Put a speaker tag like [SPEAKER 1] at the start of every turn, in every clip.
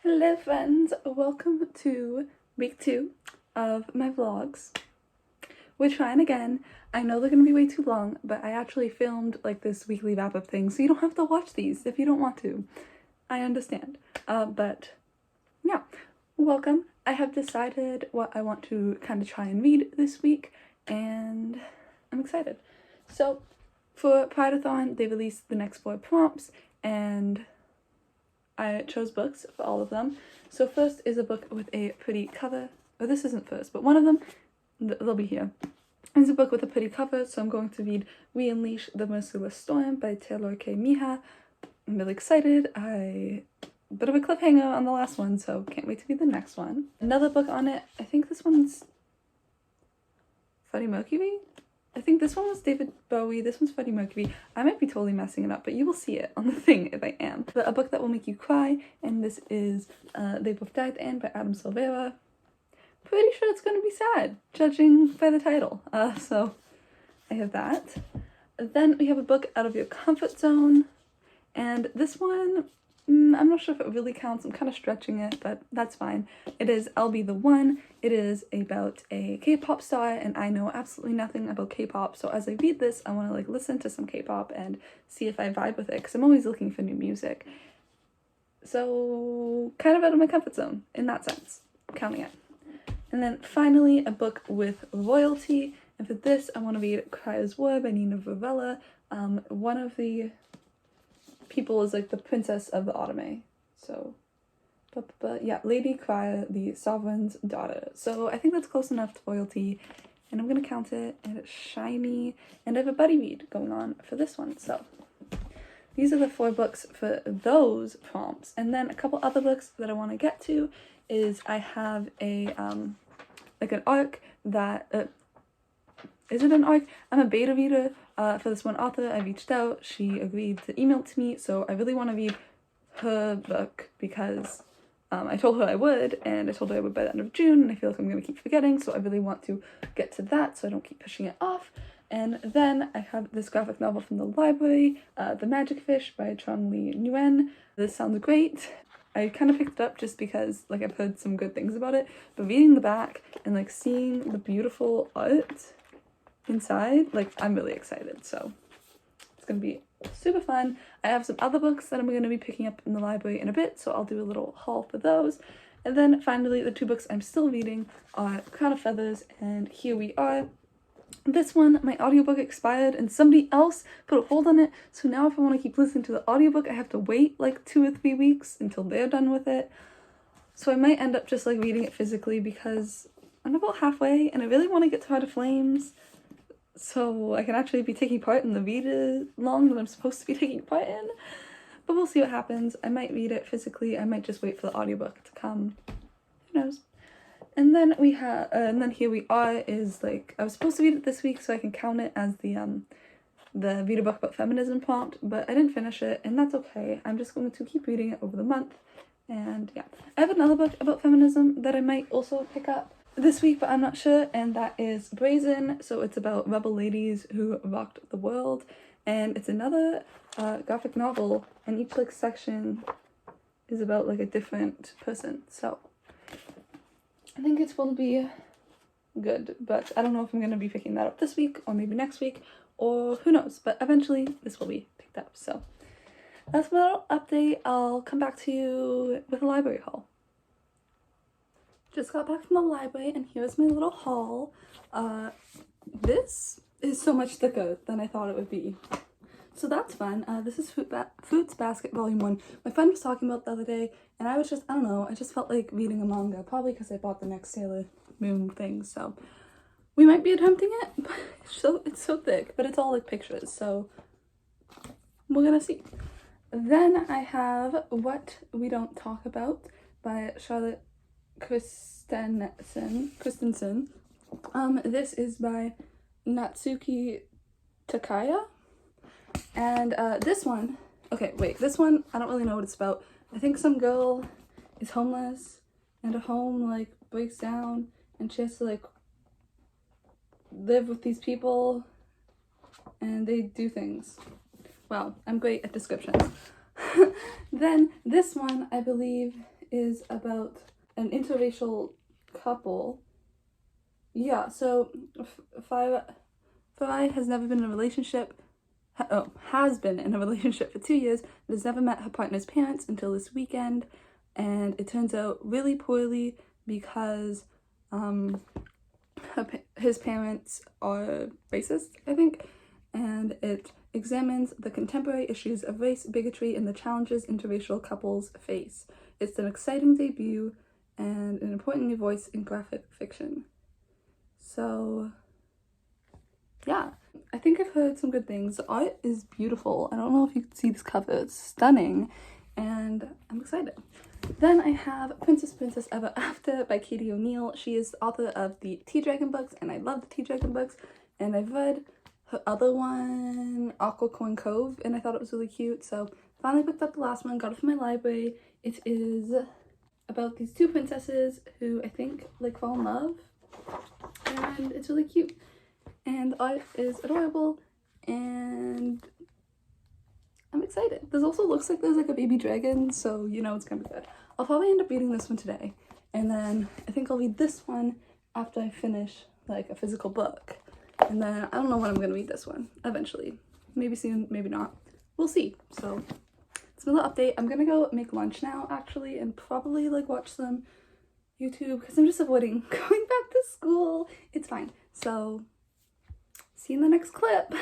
[SPEAKER 1] Hello friends, welcome to week 2 of my vlogs. We're trying again. I know they're gonna be way too long, but I actually filmed like this weekly wrap-up thing, so you don't have to watch these if you don't want to. I understand. But yeah, welcome. I have decided what I want to kind of try and read this week, and I'm excited. So for Whateverathon, they released the next 4 prompts, and I chose books for all of them. So first is a book with a pretty cover. Oh, this isn't first, but one of them, they'll be here. It's a book with a pretty cover, so I'm going to read We Unleash the Merciless Storm by Taylor K. Miha. I'm really excited. Bit of a cliffhanger on the last one, so can't wait to read the next one. Another book on it, I think this one's Freddie Mercury? I think this one was David Bowie, this one's Freddie Mercury. I might be totally messing it up, but you will see it on the thing if I am. But a book that will make you cry, and this is They Both Died at the End by Adam Silvera. Pretty sure it's going to be sad, judging by the title. So I have that. Then we have a book Out of Your Comfort Zone, and this one, I'm not sure if it really counts. I'm kind of stretching it, but that's fine. It is I'll Be the One. It is about a K-pop star, and I know absolutely nothing about K-pop, so as I read this, I want to like listen to some K-pop and see if I vibe with it, because I'm always looking for new music. So kind of out of my comfort zone in that sense, counting it. And then finally, a book with royalty, and for this, I want to read Cryer's War by Nina Varela. One of the people is like the princess of the Ottoman, so yeah, Lady Crier, the sovereign's daughter. So I think that's close enough to royalty, and I'm gonna count it, and it's shiny, and I have a buddy read going on for this one. So these are the 4 books for those prompts, and then a couple other books that I want to get to is I have a like an arc that is it an arc? I'm a beta reader for this one author. I reached out, she agreed to email it to me, so I really want to read her book because I told her I would, and I told her I would by the end of June, and I feel like I'm going to keep forgetting, so I really want to get to that so I don't keep pushing it off. And then I have this graphic novel from the library, The Magic Fish by Trong Lee Nguyen. This sounds great. I kind of picked it up just because like I've heard some good things about it, but reading the back and like seeing the beautiful art inside, like I'm really excited, so it's gonna be super fun. I have some other books that I'm going to be picking up in the library in a bit, so I'll do a little haul for those. And then finally, the 2 books I'm still reading are Crown of Feathers and Here We Are. This one, my audiobook expired and somebody else put a hold on it, so now if I want to keep listening to the audiobook, I have to wait like 2 or 3 weeks until they're done with it. So I might end up just like reading it physically because I'm about halfway and I really want to get to Heart of Flames, so I can actually be taking part in the read-along that I'm supposed to be taking part in. But we'll see what happens. I might read it physically, I might just wait for the audiobook to come. Who knows? And then we have, and then Here We Are is like, I was supposed to read it this week so I can count it as the read a book about feminism prompt, but I didn't finish it, and that's okay. I'm just going to keep reading it over the month, and yeah. I have another book about feminism that I might also pick up this week, but I'm not sure, and that is Brazen. So it's about rebel ladies who rocked the world, and it's another graphic novel, and each like section is about like a different person, so I think it will be good, but I don't know if I'm going to be picking that up this week or maybe next week, or who knows, but eventually this will be picked up. So that's my little update. I'll come back to you with a library haul. Just got back from the library, and here's my little haul. This is so much thicker than I thought it would be, so that's fun. This is Fruits Basket Volume 1. My friend was talking about the other day, and I was just, I don't know, I just felt like reading a manga, probably because I bought the next Sailor Moon thing, so we might be attempting it, but it's so thick, but it's all like pictures, so we're gonna see. Then I have What We Don't Talk About by Charlotte Christensen. This is by Natsuki Takaya, and this one, okay, wait, this one, I don't really know what it's about. I think some girl is homeless, and her home like breaks down, and she has to like live with these people, and they do things. Wow, I'm great at descriptions. Then this one, I believe, is about an interracial couple. Yeah, so Farai has never been in a relationship, has been in a relationship for 2 years, but has never met her partner's parents until this weekend, and it turns out really poorly because his parents are racist, I think, and it examines the contemporary issues of race, bigotry, and the challenges interracial couples face. It's an exciting debut and an important new voice in graphic fiction. So, yeah, I think I've heard some good things. The art is beautiful. I don't know if you can see this cover. It's stunning, and I'm excited. Then I have Princess Ever After by Katie O'Neill. She is the author of the Tea Dragon books, and I love the Tea Dragon books, and I've read her other one, Aquacorn Cove, and I thought it was really cute, so finally picked up the last one, got it from my library. It is about these two princesses who I think like fall in love, and it's really cute, and the art is adorable, and I'm excited. This also looks like there's like a baby dragon, so you know it's gonna be good. I'll probably end up reading this one today, and then I think I'll read this one after I finish like a physical book, and then I don't know when I'm gonna read this one eventually. Maybe soon, maybe not. We'll see. So it's a little update. I'm gonna go make lunch now actually, and probably like watch some YouTube because I'm just avoiding going back to school. It's fine. So see you in the next clip.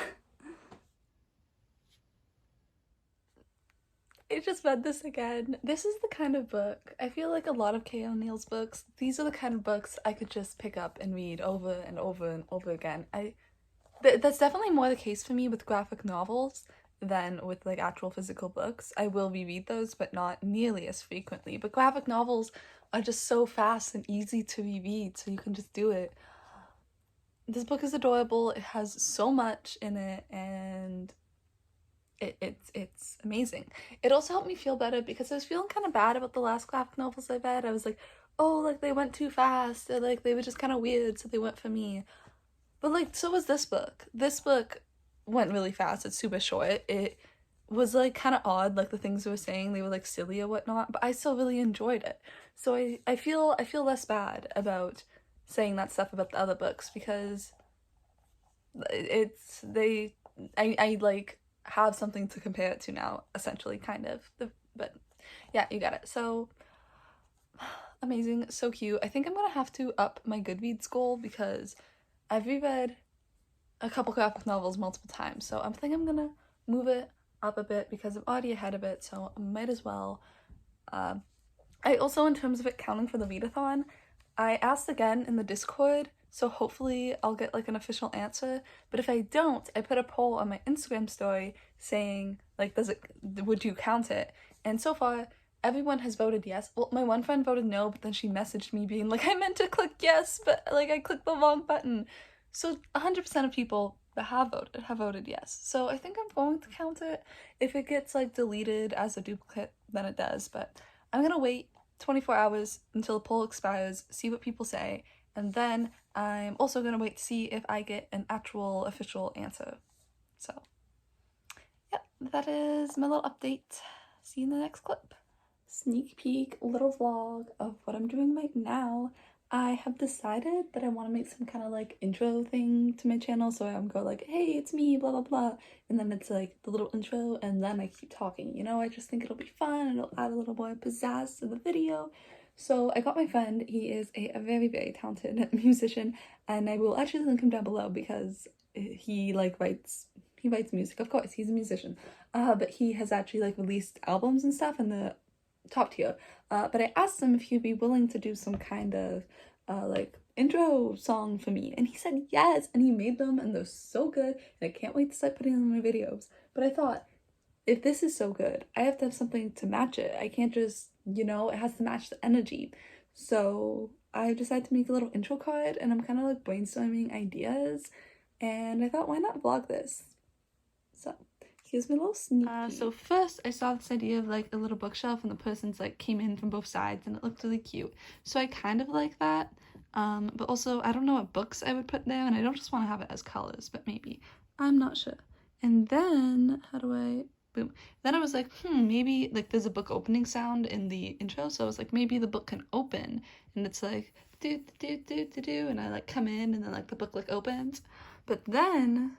[SPEAKER 1] I just read this again. This is the kind of book, I feel like a lot of Kay O'Neill's books, these are the kind of books I could just pick up and read over and over and over again. That's definitely more the case for me with graphic novels than with like actual physical books. I will reread those, but not nearly as frequently. But graphic novels are just so fast and easy to reread, so you can just do it. This book is adorable. It has so much in it, and it's amazing. It also helped me feel better because I was feeling kind of bad about the last graphic novels I read. I was like, oh, like they went too fast, or like they were just kind of weird, so they weren't for me. But like, so was this book. This book went really fast. It's super short. It was like kind of odd, like the things they were saying, they were like silly or whatnot, but I still really enjoyed it. So I feel less bad about saying that stuff about the other books because I like have something to compare it to now, essentially, kind of. But yeah, you got it. So amazing, so cute. I think I'm gonna have to up my Goodreads goal because I've reread a couple graphic novels multiple times, so I think I'm gonna move it up a bit because I'm already ahead of it, so I might as well. I also, in terms of it counting for the readathon, I asked again in the Discord, so hopefully I'll get like an official answer, but if I don't, I put a poll on my Instagram story saying like, would you count it? And so far, everyone has voted yes. Well, my one friend voted no, but then she messaged me being like, I meant to click yes, but like I clicked the wrong button. So 100% of people that have voted yes. So I think I'm going to count it. If it gets like deleted as a duplicate, then it does, but I'm gonna wait 24 hours until the poll expires, see what people say, and then I'm also gonna wait to see if I get an actual official answer. So yeah, that is my little update. See you in the next clip. Sneak peek little vlog of what I'm doing right now. I have decided that I want to make some kind of like intro thing to my channel, so I'm go like, hey, it's me, blah blah blah, and then it's like the little intro, and then I keep talking, you know. I just think it'll be fun and it'll add a little more pizzazz to the video. So I got my friend, he is a very, very talented musician, and I will actually link him down below because he like writes music, of course, he's a musician, but he has actually like released albums and stuff in the top tier, but I asked him if he'd be willing to do some kind of like intro song for me, and he said yes, and he made them, and they're so good, and I can't wait to start putting them in my videos. But I thought, if this is so good, I have to have something to match it. I can't just, you know, it has to match the energy. So I decided to make a little intro card, and I'm kind of like brainstorming ideas, and I thought, why not vlog this? So here's my little sneak peek. So first I saw this idea of like a little bookshelf, and the person's like came in from both sides, and it looked really cute. So I kind of like that, but also I don't know what books I would put there, and I don't just want to have it as colors, but maybe. I'm not sure. And then, how do I boom. Then I was like, maybe, like, there's a book opening sound in the intro, so I was like, maybe the book can open, and it's like, do, do, do, do, do, and I, like, come in, and then, like, the book, like, opens. But then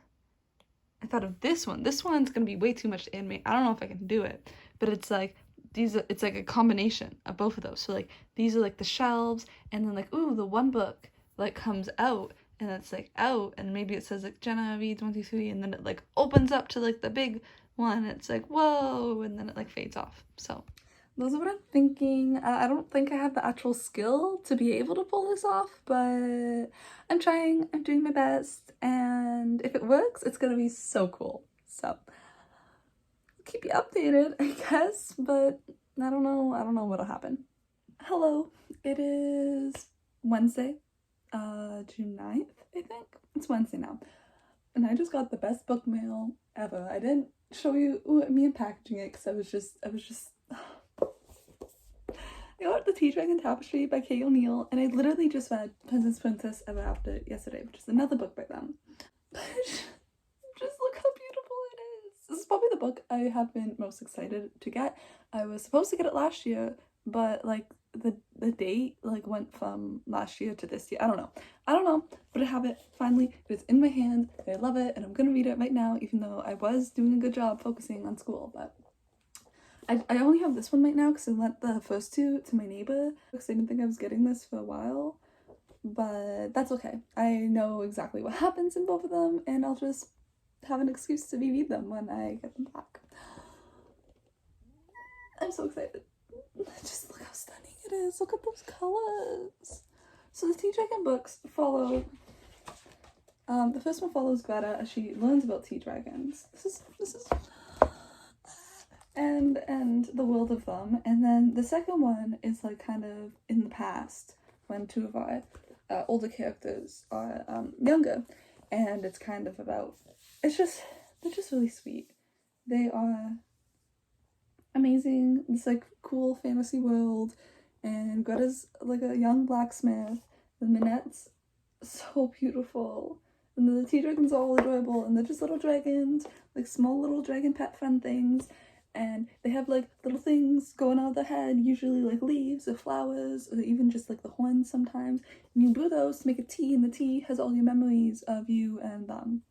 [SPEAKER 1] I thought of this one. This one's gonna be way too much to animate. I don't know if I can do it, but it's like, it's like a combination of both of those. So, like, these are, like, the shelves, and then, like, ooh, the one book, like, comes out, and it's, like, out, and maybe it says, like, Jenna reads 1, 2, 3, and then it, like, opens up to, like, the big one, and it's, like, whoa, and then it, like, fades off. So those are what I'm thinking. I don't think I have the actual skill to be able to pull this off, but I'm trying, I'm doing my best, and if it works, it's gonna be so cool. So keep you updated, I guess, but I don't know what'll happen. Hello, it is Wednesday, June 9th, I think. It's Wednesday now. And I just got the best book mail ever. I didn't show you me unpackaging it because I was just I got the Dragon Tapestry by Kay O'Neill, and I literally just read Princess Ever After yesterday, which is another book by them. Just look how beautiful it is. This is probably the book I have been most excited to get. I was supposed to get it last year, but like the date like went from last year to this year. I don't know, but I have it finally. It's in my hand, and I love it, and I'm gonna read it right now, even though I was doing a good job focusing on school. But I only have this one right now because I lent the first two to my neighbor because I didn't think I was getting this for a while. But that's okay. I know exactly what happens in both of them, and I'll just have an excuse to reread them when I get them back. I'm so excited. Just look how stunning it is. Look at those colors. So the Tea Dragon books follow, the first one follows Greta as she learns about tea dragons. This is and the world of them. And then the second one is like kind of in the past when two of our older characters are younger, and it's kind of about, they're just really sweet. They are amazing. It's like cool fantasy world, and Greta's like a young blacksmith, and Minette's so beautiful, and the tea dragons are all adorable, and they're just little dragons, like small little dragon pet friend things, and they have like little things going out of their head, usually like leaves or flowers, or even just like the horns sometimes, and you brew those to make a tea, and the tea has all your memories of you and them.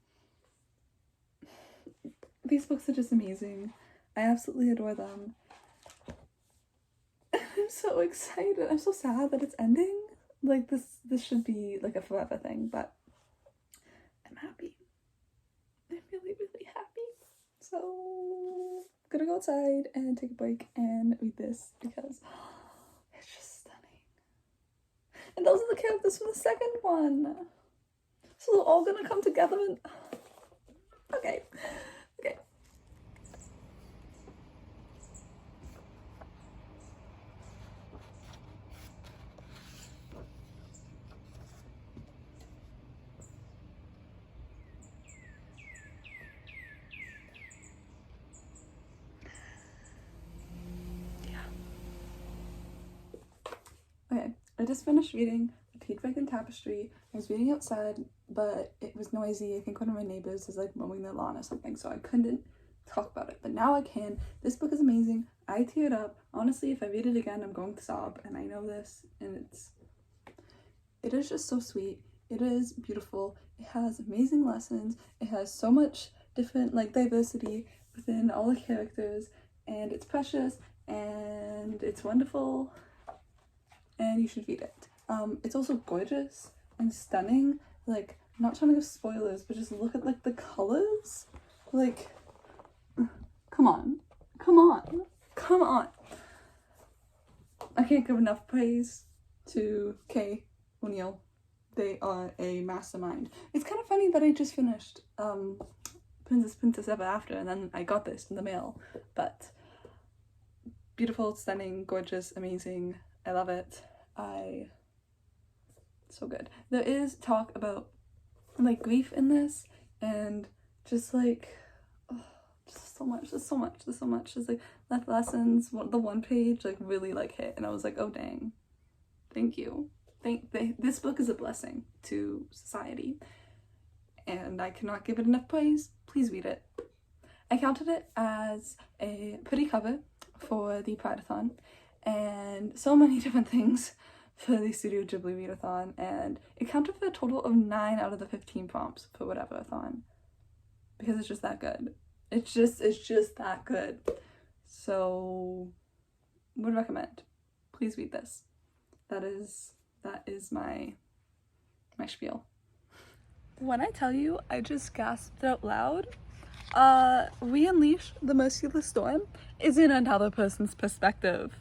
[SPEAKER 1] These books are just amazing. I absolutely adore them. I'm so excited. I'm so sad that it's ending. Like this should be like a forever thing, but I'm happy. I'm really, really happy. So I'm gonna go outside and take a break and read this because it's just stunning. And those are the characters from the second one. So they're all gonna come together and okay. Okay, I just finished reading the Dragon Tapestry. I was reading outside, but it was noisy. I think one of my neighbors is like mowing their lawn or something, so I couldn't talk about it. But now I can. This book is amazing. I teared up. Honestly, if I read it again, I'm going to sob, and I know this, and it is just so sweet. It is beautiful. It has amazing lessons. It has so much different like diversity within all the characters, and it's precious, and it's wonderful. And you should read it. It's also gorgeous and stunning. Like, I'm not trying to give spoilers, but just look at like the colors. Like, come on. I can't give enough praise to Kay O'Neill. They are a mastermind. It's kind of funny that I just finished Princess Ever After, and then I got this in the mail. But beautiful, stunning, gorgeous, amazing. I love it. So good. There is talk about like grief in this, and just like just so much. Just like life lessons. The one page like really like hit, and I was like, oh dang, thank you. This book is a blessing to society, and I cannot give it enough praise. Please read it. I counted it as a pretty cover for the Prideathon and so many different things for the Studio Ghibli readathon, and it counted for a total of 9 out of the 15 prompts for Whateverathon because it's just that good. It's just that good. So would recommend. Please read this. That is my spiel. When I tell you I just gasped out loud, We Unleash the Merciless Storm is in another person's perspective.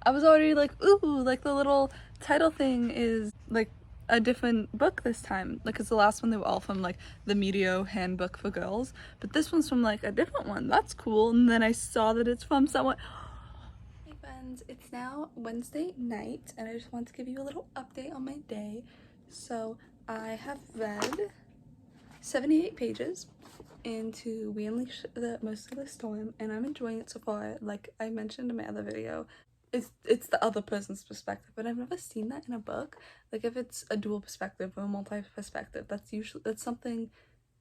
[SPEAKER 1] I was already like, ooh, like the little title thing is like a different book this time. Like, it's the last one, they were all from like the Medio Handbook for Girls, but this one's from like a different one. That's cool. And then I saw that it's from someone. Hey friends, it's now Wednesday night and I just want to give you a little update on my day. So I have read 78 pages into We Unleash the Merciless Storm and I'm enjoying it so far. Like I mentioned in my other video, it's the other person's perspective, but I've never seen that in a book. Like if it's a dual perspective or a multi-perspective, that's something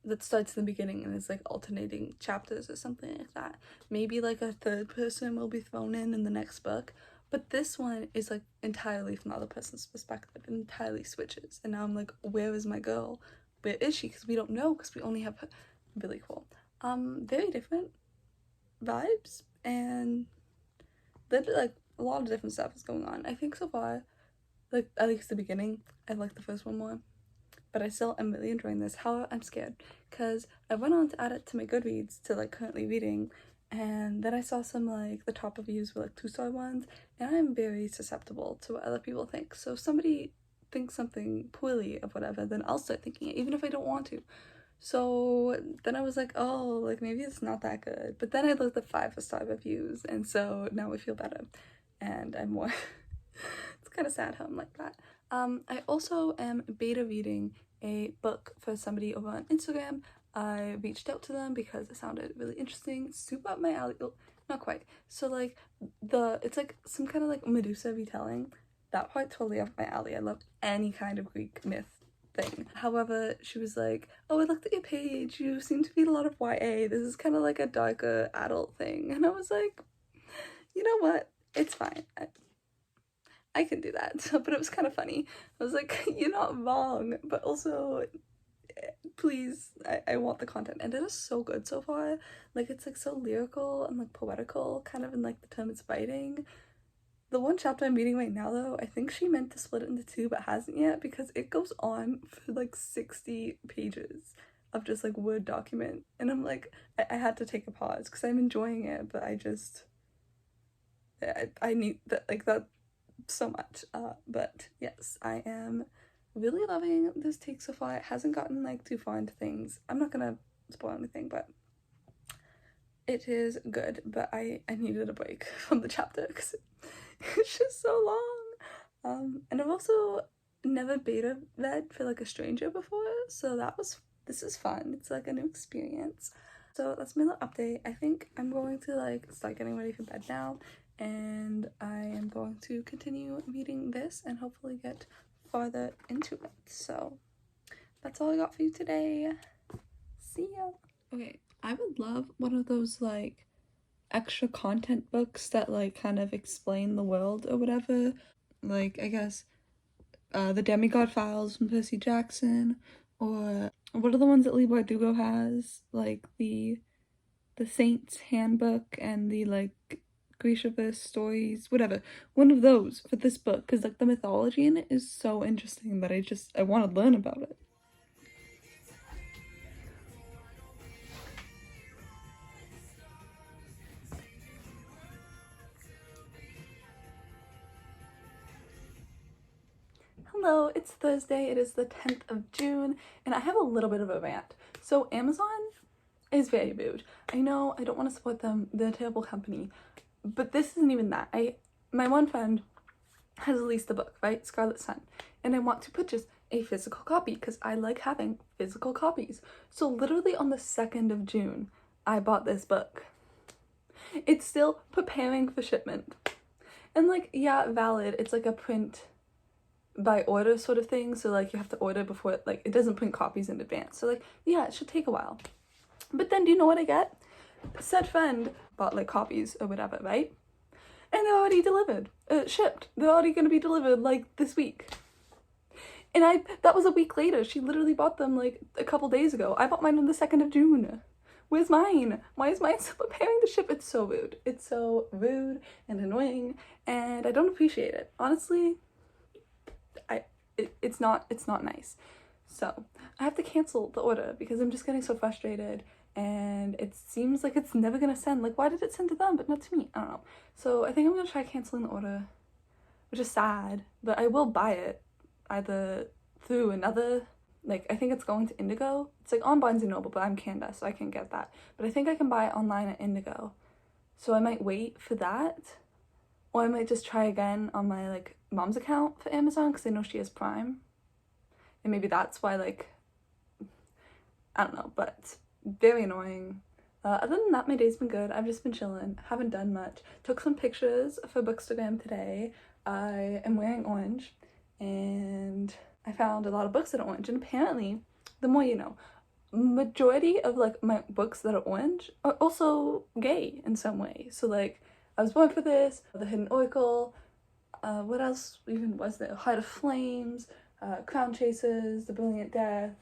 [SPEAKER 1] that starts in the beginning and is like alternating chapters or something like that. Maybe like a third person will be thrown in the next book, but this one is like entirely from the other person's perspective and entirely switches. And now I'm like, where is my girl? Where is she? Because we don't know, because we only have her. Really cool. Very different vibes and like a lot of different stuff is going on. I think so far, like at least the beginning, I like the first one more, but I still am really enjoying this. However, I'm scared because I went on to add it to my Goodreads to like currently reading, and then I saw some like the top reviews were like 2-star ones, and I'm very susceptible to what other people think. So if somebody thinks something poorly of whatever, then I'll start thinking it even if I don't want to. So then I was like, oh, like maybe it's not that good. But then I looked at 5-star reviews, and so now I feel better and I'm more it's kind of sad how I'm like that. I also am beta reading a book for somebody over on Instagram. I reached out to them because it sounded really interesting, super up my alley. Oh, not quite. So like it's like some kind of like Medusa retelling. That part totally up my alley. I love any kind of Greek myth thing. However, she was like, oh, I looked at your page, you seem to read a lot of YA, this is kind of like a darker adult thing. And I was like, you know what, it's fine, I can do that. So, but it was kind of funny. I was like, you're not wrong, but also please, I want the content. And it is so good so far. Like it's like so lyrical and like poetical, kind of in like the term it's writing. The one chapter I'm reading right now, though, I think she meant to split it into 2 but hasn't yet because it goes on for like 60 pages of just like Word document. And I'm like, I had to take a pause because I'm enjoying it, but I need that, like that so much. But yes, I am really loving this take so far. It hasn't gotten like too far into things. I'm not gonna spoil anything, but it is good. But I needed a break from the chapter because it's just so long. And I've also never beta read for like a stranger before, so this is fun. It's like a new experience. So that's my little update. I think I'm going to like start getting ready for bed now, and I am going to continue reading this and hopefully get farther into it. So that's all I got for you today. See ya. Okay, I would love one of those like extra content books that like kind of explain the world or whatever, like I guess the Demigod Files from Percy Jackson, or what are the ones that Leigh Bardugo has, like the Saints Handbook and the like Grishaverse stories, whatever. One of those for this book, because like the mythology in it is so interesting that I want to learn about it. Hello, it's Thursday, it is the 10th of June, and I have a little bit of a rant. So Amazon is very rude. I know I don't want to support them, they're a terrible company, but this isn't even that. My one friend has released the book, right, Scarlet Sun, and I want to purchase a physical copy because I like having physical copies. So literally on the 2nd of June, I bought this book. It's still preparing for shipment. And like, yeah, valid, it's like a print by order sort of thing, so like you have to order before it doesn't print copies in advance, so like yeah, it should take a while. But then do you know what I get? Said friend bought like copies or whatever, right? And they're already delivered, shipped. They're already gonna be delivered like this week. And that was a week later. She literally bought them like a couple days ago. I bought mine on the 2nd of June. Where's mine? Why is mine still preparing to ship? It's so rude. It's so rude and annoying, and I don't appreciate it. Honestly, it's not nice. So I have to cancel the order because I'm just getting so frustrated, and it seems like it's never gonna send. Like, why did it send to them but not to me? I don't know. So I think I'm gonna try canceling the order, which is sad, but I will buy it either through another, like, I think it's going to Indigo. It's like on Barnes & Noble, but I'm Canada, so I can't get that. But I think I can buy it online at Indigo. So I might wait for that, or I might just try again on my, like, mom's account for Amazon, because I know she has Prime. And maybe that's why, like, I don't know, but very annoying. Other than that, my day's been good. I've just been chilling, haven't done much. Took some pictures for Bookstagram today. I am wearing orange, and I found a lot of books that are orange, and apparently, the more you know, majority of like my books that are orange are also gay in some way. So like, I Was Born for This, The Hidden Oracle, what else even was there? Heart of Flames, Crown Chasers, The Brilliant Death,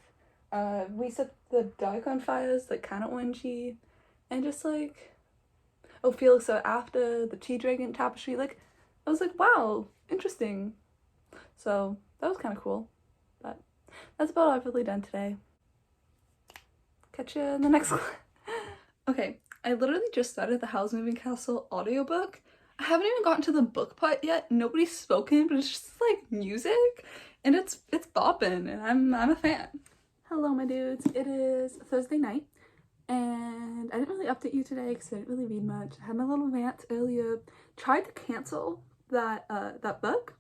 [SPEAKER 1] We Set the Dark on Fires, like kind of orangey, and just like, oh, Felix Are After, the Dragon Tapestry, like, I was like, wow, interesting. So that was kind of cool, but that's about all I've really done today. Catch you in the next one. Okay, I literally just started the Howl's Moving Castle audiobook. I haven't even gotten to the book part yet. Nobody's spoken, but it's just like music, and it's bopping, and I'm a fan. Hello, my dudes. It is Thursday night, and I didn't really update you today because I didn't really read much. I had my little rant earlier. Tried to cancel that book.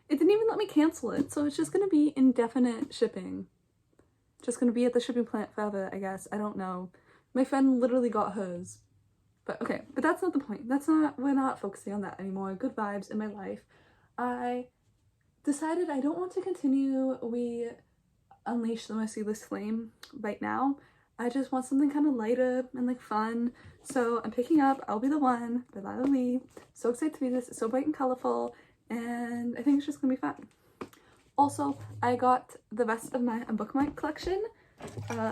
[SPEAKER 1] It didn't even let me cancel it, so it's just gonna be indefinite shipping. Just gonna be at the shipping plant forever, I guess. I don't know. My friend literally got hers. But okay, but that's not the point. We're not focusing on that anymore. Good vibes in my life. I decided I don't want to continue We Unleash the Merciless Flame right now. I just want something kind of lighter and like fun. So I'm picking up I'll Be the One by Lila Lee. So excited to read this. It's so bright and colorful, and I think it's just gonna be fun. Also, I got the rest of my bookmark collection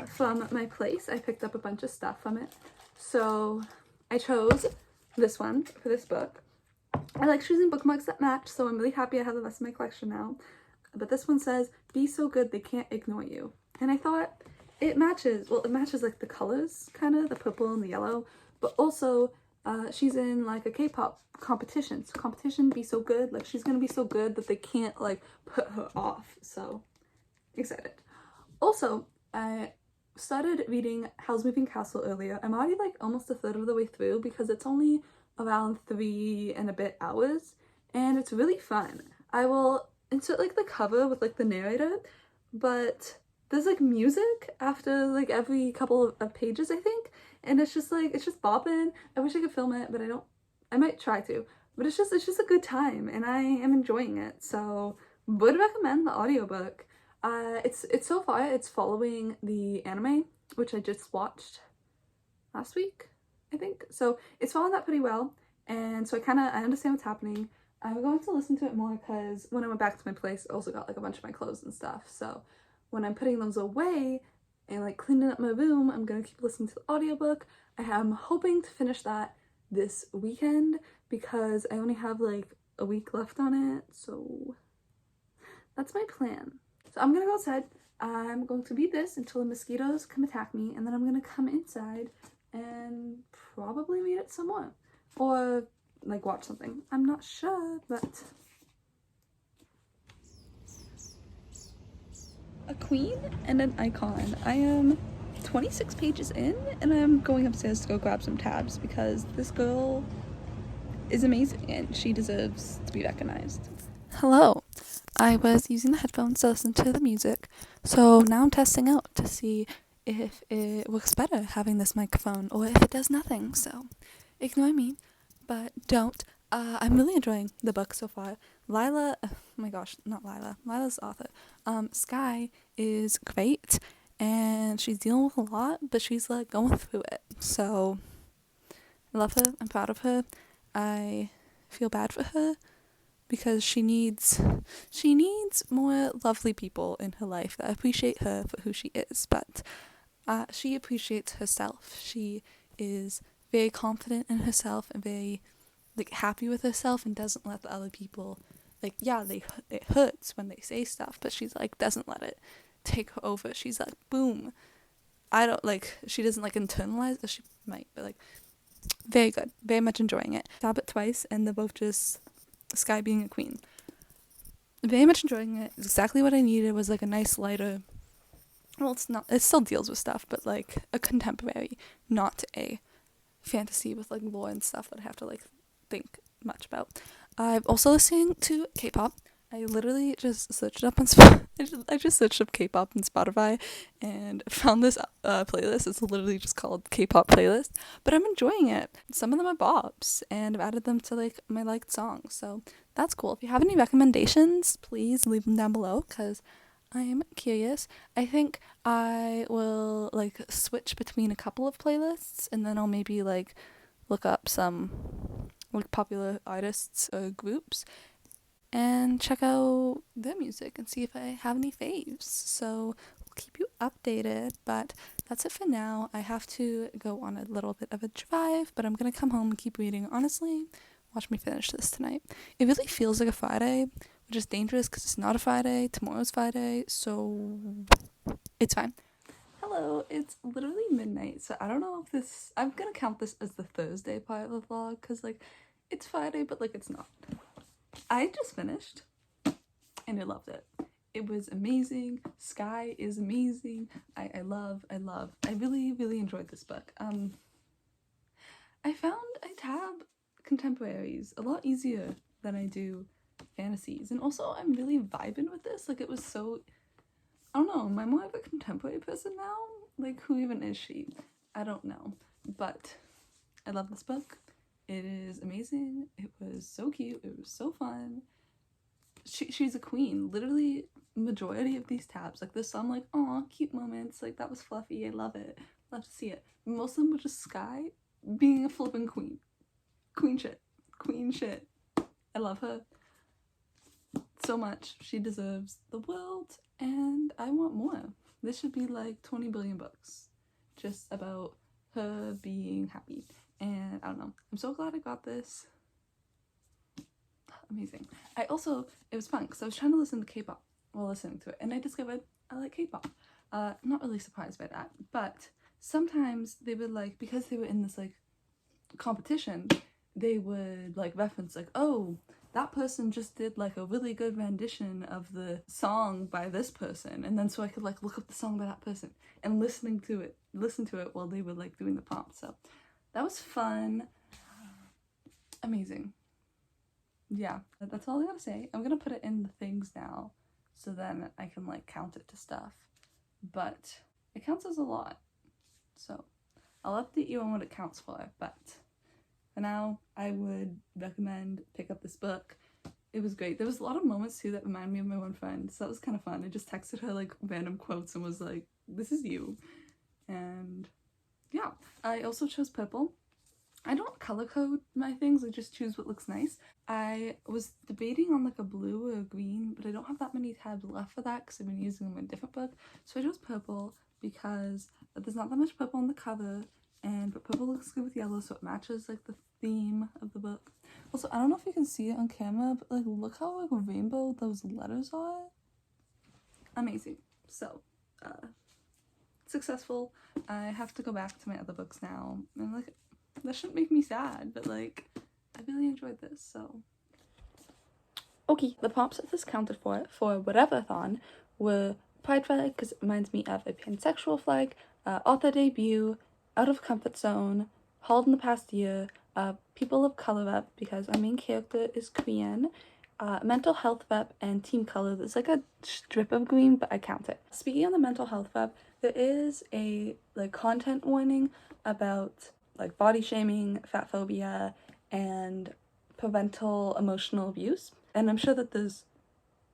[SPEAKER 1] from my place. I picked up a bunch of stuff from it. So I chose this one for this book. I like choosing bookmarks that match, so I'm really happy I have the rest of my collection now. But this one says, "Be so good they can't ignore you." And I thought it matches, well, it matches like the colors, kind of, the purple and the yellow, but also she's in like a K-pop competition. So competition, be so good, like she's gonna be so good that they can't like put her off. So excited. Also, I started reading Howl's Moving Castle earlier. I'm already like almost a third of the way through because it's only around 3 and a bit hours, and it's really fun. I will insert like the cover with like the narrator, but there's like music after like every couple of pages, I think, and it's just bopping. I wish I could film it, but I don't. I might try to, but it's just a good time, and I am enjoying it. So would recommend the audiobook. It's so far it's following the anime, which I just watched last week, I think. So it's following that pretty well, and so I understand what's happening. I'm going to listen to it more because when I went back to my place, I also got like a bunch of my clothes and stuff. So when I'm putting those away and like cleaning up my room, I'm gonna keep listening to the audiobook. I am hoping to finish that this weekend because I only have like a week left on it. So that's my plan. So I'm gonna go outside. I'm going to read this until the mosquitoes come attack me, and then I'm gonna come inside and probably read it some more. Or like watch something. I'm not sure, but a queen and an icon. I am 26 pages in, and I'm going upstairs to go grab some tabs because this girl is amazing and she deserves to be recognized. Hello. I was using the headphones to listen to the music, so now I'm testing out to see if it works better having this microphone or if it does nothing, so ignore me, but don't. I'm really enjoying the book so far. Lila, oh my gosh, not Lila, Lila's the author. Sky is great, and she's dealing with a lot, but she's like going through it. So I love her. I'm proud of her. I feel bad for her because she needs more lovely people in her life that appreciate her for who she is. But she appreciates herself. She is very confident in herself and very like happy with herself, and doesn't let the other people like, yeah, it hurts when they say stuff, but she's like doesn't let it take her over. She's like, boom. I don't like, she doesn't like internalize, or she might, but like very good, very much enjoying it. Stab it twice and they're both just Sky being a queen. Very much enjoying it. Exactly what I needed was like a nice lighter, well, it's not, it still deals with stuff, but like a contemporary, not a fantasy with like lore and stuff that I have to like think much about. I'm also listening to K-pop. I literally just searched up on I just searched up K-pop on Spotify and found this playlist. It's literally just called K-pop playlist, but I'm enjoying it. Some of them are bops, and I've added them to like my liked songs, so that's cool. If you have any recommendations, please leave them down below, because I'm curious. I think I will like switch between a couple of playlists, and then I'll maybe like look up some like popular artists or groups and check out their music and see if I have any faves. So we'll keep you updated, but that's it for now. I have to go on a little bit of a drive, but I'm gonna come home and keep reading. Honestly, watch me finish this tonight. It really feels like a Friday, which is dangerous because it's not a Friday. Tomorrow's Friday, so it's fine. Hello, it's literally midnight, so I don't know if this, I'm gonna count this as the Thursday part of the vlog, because like it's Friday, but like it's not. I just finished and I loved it. It was amazing. Sky is amazing. I really enjoyed this book. I found I tab contemporaries a lot easier than I do fantasies, and also I'm really vibing with this. Like, it was so, I don't know, am I more of a contemporary person now? Like, who even is she? I don't know, but I love this book. It is amazing. It was so cute. It was so fun. She's a queen. Literally, majority of these tabs, like this, I'm like, aw, cute moments. Like, that was fluffy. I love it. Love to see it. Most of them were just Sky being a flippin' queen. Queen shit. Queen shit. I love her so much. She deserves the world, and I want more. This should be like 20 billion books just about her being happy. And I don't know, I'm so glad I got this. Amazing. It was fun because I was trying to listen to K-pop while listening to it, and I discovered I like K-pop. I'm not really surprised by that, but sometimes they would like, because they were in this like competition, they would like reference like, oh, that person just did like a really good rendition of the song by this person, and then so I could like look up the song by that person and listen to it while they were like doing the prompt. So that was fun. Amazing. Yeah, that's all I gotta say. I'm gonna put it in the things now, so then I can like count it to stuff, but it counts as a lot, so I'll update you on what it counts for. But for now, I would recommend pick up this book. It was great. There was a lot of moments too that remind me of my one friend, so that was kind of fun. I just texted her like random quotes and was like, this is you. And yeah, I also chose purple. I don't color code my things, I just choose what looks nice. I was debating on like a blue or a green, but I don't have that many tabs left for that because I've been using them in a different book. So I chose purple because there's not that much purple on the cover, but purple looks good with yellow, so it matches like the theme of the book. Also, I don't know if you can see it on camera, but like look how like rainbow those letters are. Amazing. So, successful. I have to go back to my other books now, and like that shouldn't make me sad, but like I really enjoyed this. So okay, the prompts that this counted for Whateverathon were pride flag because it reminds me of a pansexual flag, author debut, out of comfort zone, hauled in the past year, people of color rep because our main character is Korean, mental health rep, and team color. There's like a strip of green, but I count it. Speaking of the mental health rep, there is a like content warning about like body shaming, fat phobia, and parental emotional abuse. And I'm sure that there's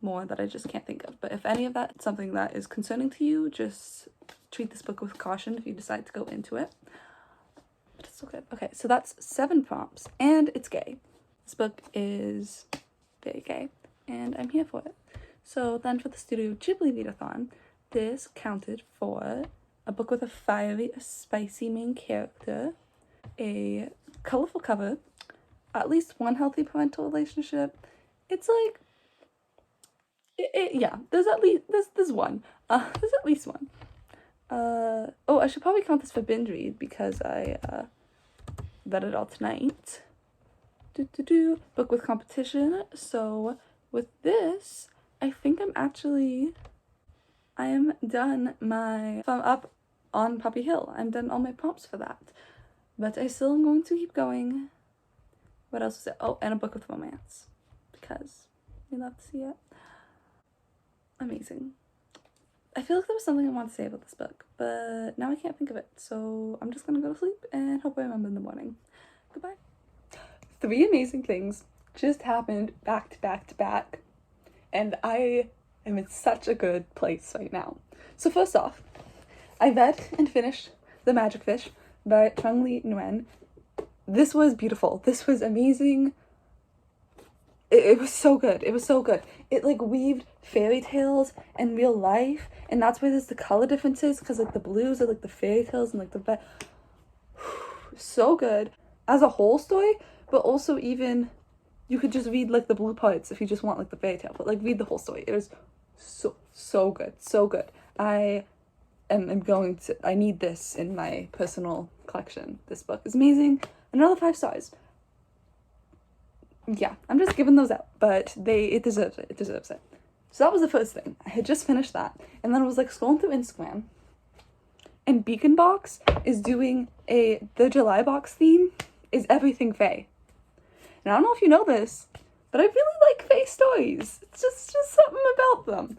[SPEAKER 1] more that I just can't think of. But if any of that is something that is concerning to you, just treat this book with caution if you decide to go into it. But it's so good. Okay, so that's 7 prompts, and it's gay. This book is very gay, and I'm here for it. So then for the Studio Ghibli readathon, this counted for a book with a fiery, spicy main character, a colorful cover, at least one healthy parental relationship. It's like, yeah, there's at least, there's one. There's at least one. Oh, I should probably count this for binge read because I read it all tonight. Book with competition. So with this, I think I am done I'm up on Poppy Hill. I'm done all my prompts for that. But I still am going to keep going. What else is it? Oh, and a book with romance. Because we love to see it. Amazing. I feel like there was something I wanted to say about this book, but now I can't think of it. So I'm just gonna go to sleep and hope I remember in the morning. Goodbye. 3 amazing things just happened back to back to back. And I am in such a good place right now. So first off, I read and finished The Magic Fish by Trung Le Nguyen. This was beautiful. This was amazing. It was so good. It was so good. It like weaved fairy tales and real life, and that's why there's the color differences, because like the blues are like the fairy tales and like the so good as a whole story, but also even you could just read like the blue parts if you just want like the fairy tale, but like read the whole story. It was so good, so good. I need this in my personal collection. This book is amazing. Another 5 stars. Yeah, I'm just giving those out, but it deserves it. It deserves it. So that was the first thing. I had just finished that, and then I was like scrolling through Instagram, and Beacon Box is doing the July box theme is everything Fae. And I don't know if you know this, but I really like Fae stories. It's just something about them.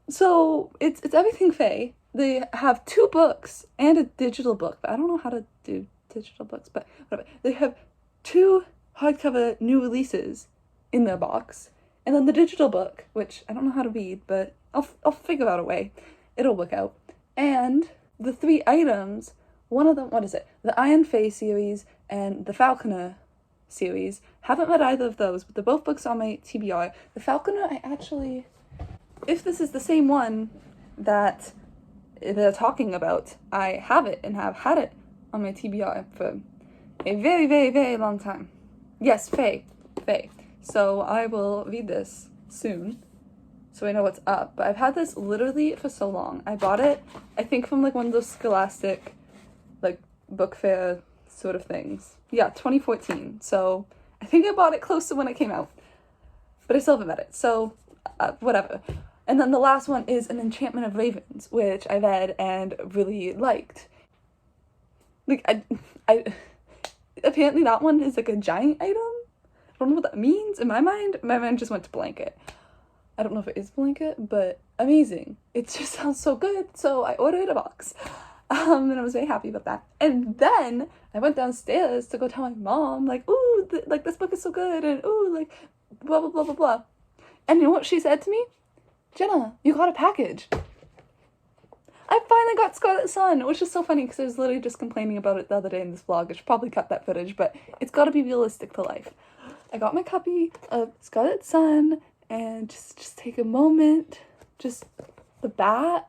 [SPEAKER 1] So it's everything Fae. They have 2 books and a digital book, but I don't know how to do digital books, but whatever. They have 2 hardcover new releases in their box, and then the digital book, which I don't know how to read, but I'll figure out a way. It'll work out. And the 3 items, one of them, what is it? The Iron Fae series and the Falconer series. Haven't read either of those, but they're both books on my TBR. The Falconer, I actually, if this is the same one that they're talking about, I have it and have had it on my TBR for a very, very, very long time. Yes, Fae. So I will read this soon, so I know what's up. But I've had this literally for so long. I bought it, I think, from like one of those Scholastic, like, book fair sort of things. Yeah, 2014. So I think I bought it close to when it came out. But I still haven't read it, so whatever. And then the last one is An Enchantment of Ravens, which I read and really liked. Like, I apparently that one is like a giant item. I don't know what that means. In my mind just went to blanket. I don't know if it is blanket, but amazing. It just sounds so good. So I ordered a box. And I was very happy about that. And then I went downstairs to go tell my mom, like, ooh, like this book is so good, and ooh, like, blah, blah, blah, blah, blah. And you know what she said to me? Jenna, you got a package. I finally got Scarlet Sun, which is so funny because I was literally just complaining about it the other day in this vlog. I should probably cut that footage, but it's got to be realistic to life. I got my copy of Scarlet Sun, and just take a moment, just the back,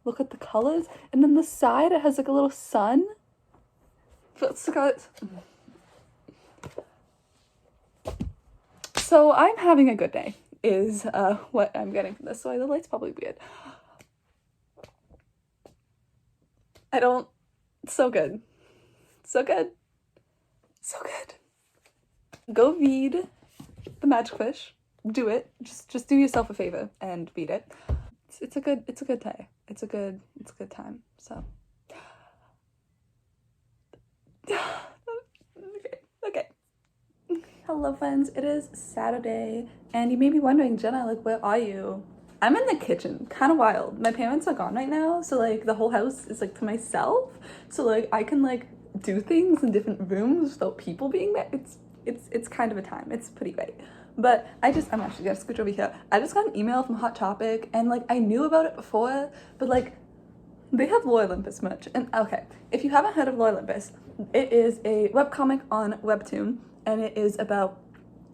[SPEAKER 1] look at the colors, and then the side, it has like a little sun. So I'm having a good day, is what I'm getting from this. So the light's probably weird. So good. So good. So good. Go read The Magic Fish. Do it. Just do yourself a favor and read it. It's a good day. It's a good time. So okay. Hello friends, it is Saturday, and you may be wondering, Jenna, like, where are you? I'm in the kitchen, kind of wild. My parents are gone right now, so like the whole house is like to myself. So like I can like do things in different rooms without people being there. it's kind of a time. It's pretty great. But I'm actually gonna switch over here. I just got an email from Hot Topic, and like I knew about it before, but like they have Lore Olympus merch. And okay, if you haven't heard of Lore Olympus, it is a webcomic on Webtoon, and it is about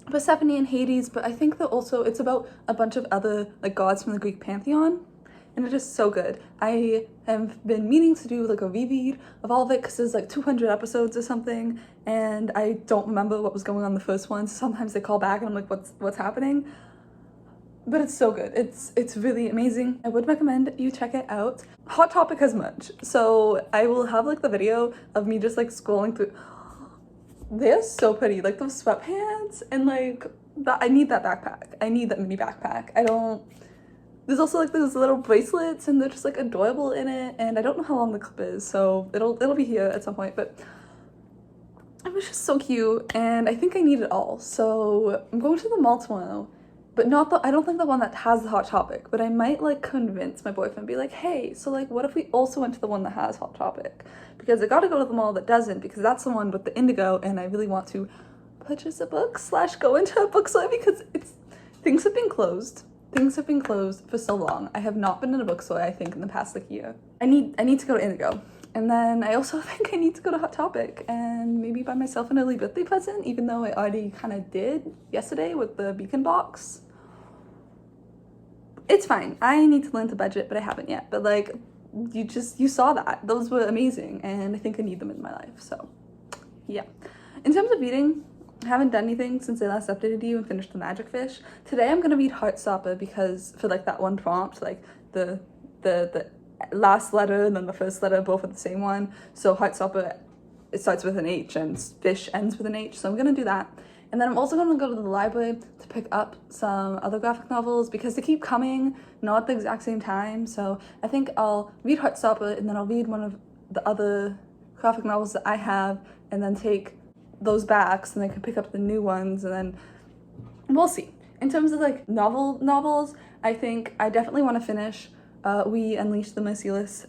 [SPEAKER 1] Persephone and Hades, but I think that also it's about a bunch of other like gods from the Greek pantheon, and it is so good. I have been meaning to do like a reread of all of it because there's like 200 episodes or something, and I don't remember what was going on in the first one. So sometimes they call back and I'm like, what's happening? But it's so good. It's really amazing. I would recommend you check it out. Hot Topic has merch, so I will have like the video of me just like scrolling through. They're so pretty, like those sweatpants, and like that. I need that backpack. I need that mini backpack. There's also like those little bracelets, and they're just like adorable in it, and I don't know how long the clip is, so it'll be here at some point, but it was just so cute, and I think I need it all. So I'm going to the mall tomorrow, but I don't think the one that has the Hot Topic, but I might like convince my boyfriend, be like, hey, so like what if we also went to the one that has Hot Topic? Because I gotta go to the mall that doesn't, because that's the one with the indigo, and I really want to purchase a book / go into a bookstore, because things have been closed. Things have been closed for so long. I have not been in a bookstore, I think, in the past like year. I need to go to Indigo. And then I also think I need to go to Hot Topic and maybe buy myself an early birthday present, even though I already kind of did yesterday with the beacon box. It's fine. I need to learn to budget, but I haven't yet. But like, you saw that. Those were amazing, and I think I need them in my life, so yeah. In terms of reading, I haven't done anything since I last updated you and finished the Magic Fish. Today I'm gonna read Heartstopper because for like that one prompt, like the last letter and then the first letter both are the same one. So Heartstopper, it starts with an H and fish ends with an H. So I'm gonna do that. And then I'm also gonna go to the library to pick up some other graphic novels because they keep coming, not at the exact same time. So I think I'll read Heartstopper and then I'll read one of the other graphic novels that I have and then take those back so then I can pick up the new ones, and then we'll see. In terms of like novels, I think I definitely want to finish We Unleash the Merciless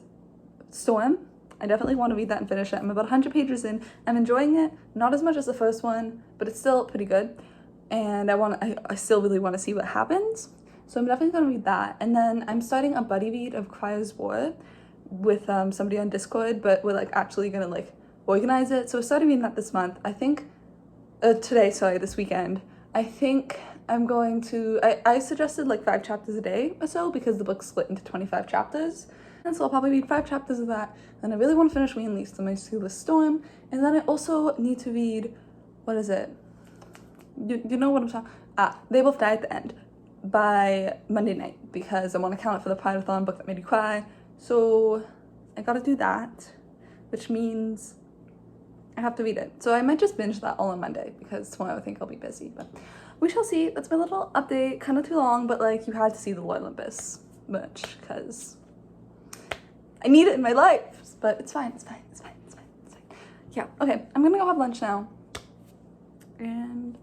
[SPEAKER 1] Storm. I definitely want to read that and finish it. I'm about 100 pages in. I'm enjoying it, not as much as the first one, but it's still pretty good. And I still really want to see what happens. So I'm definitely going to read that. And then I'm starting a buddy read of Cryo's War with somebody on Discord, but we're like actually going to like organize it. So I started reading that this month. I think, this weekend. I think I'm going to, I suggested like 5 chapters a day or so because the book's split into 25 chapters. And so I'll probably read 5 chapters of that. And I really want to finish We Unleash the Merciless Storm. And then I also need to read, what is it? You know what I'm talking, They Both Die at the End by Monday night because I want to count it for the Whateverathon book that made you cry. So I gotta do that, which means I have to read it. So I might just binge that all on Monday because tomorrow I think I'll be busy, but we shall see. That's my little update. Kind of too long, but like you had to see the Lore Olympus merch because I need it in my life, but it's fine. Yeah, okay, I'm gonna go have lunch now. And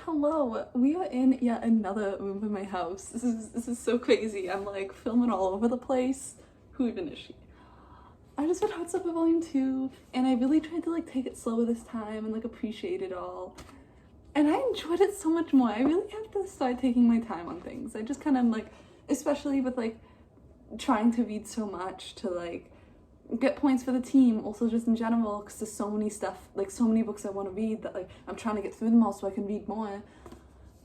[SPEAKER 1] hello, we are in yet another room in my house. This is so crazy. I'm like filming all over the place. Who even is she? I just read Heartstopper Volume 2, and I really tried to like take it slower this time and like appreciate it all. And I enjoyed it so much more. I really have to start taking my time on things. I just kind of like, especially with like trying to read so much to like get points for the team, also just in general, because there's so many stuff, like so many books I want to read that like I'm trying to get through them all so I can read more.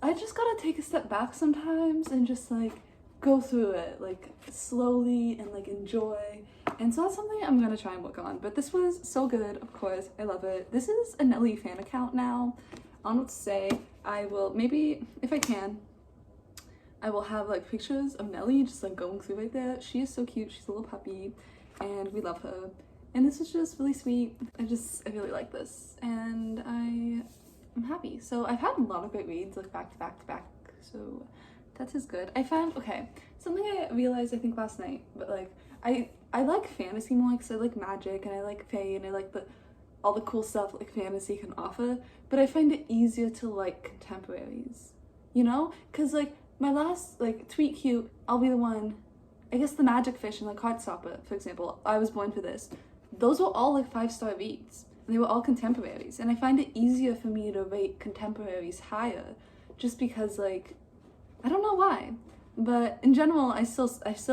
[SPEAKER 1] I just gotta take a step back sometimes and just like go through it like slowly and like enjoy. And so that's something I'm gonna try and work on. But this was so good, of course. I love it. This is a Nelly fan account now. I don't know what to say. I will, maybe if I can, I will have like pictures of Nelly just like going through right there. She is so cute. She's a little puppy and we love her. And this is just really sweet. I really like this and I'm happy. So I've had a lot of great reads like back to back to back. So that is good. I found, okay, something I realized I think last night, but like I like fantasy more because I like magic and I like fae and I like all the cool stuff like fantasy can offer, but I find it easier to like contemporaries, you know? Because like my last like tweet cute, I'll be the one, I guess the Magic Fish and like Heartstopper, for example, I Was Born for This. Those were all like 5-star reads. they were all contemporaries, and I find it easier for me to rate contemporaries higher just because, like, I don't know why, but in general I still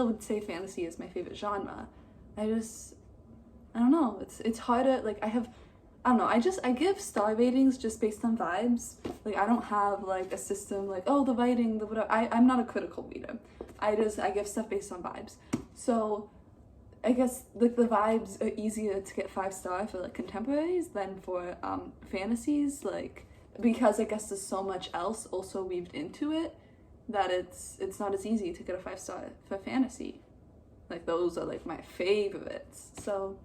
[SPEAKER 1] would say fantasy is my favorite genre. I don't know, it's harder, like I don't know, I give star ratings just based on vibes. Like, I don't have like a system like, oh, the writing, the whatever. I'm not a critical reader. I give stuff based on vibes. So I guess like the vibes are easier to get 5-star for like contemporaries than for fantasies, like, because I guess there's so much else also weaved into it that it's not as easy to get a 5-star for fantasy. Like, those are like my favorites. So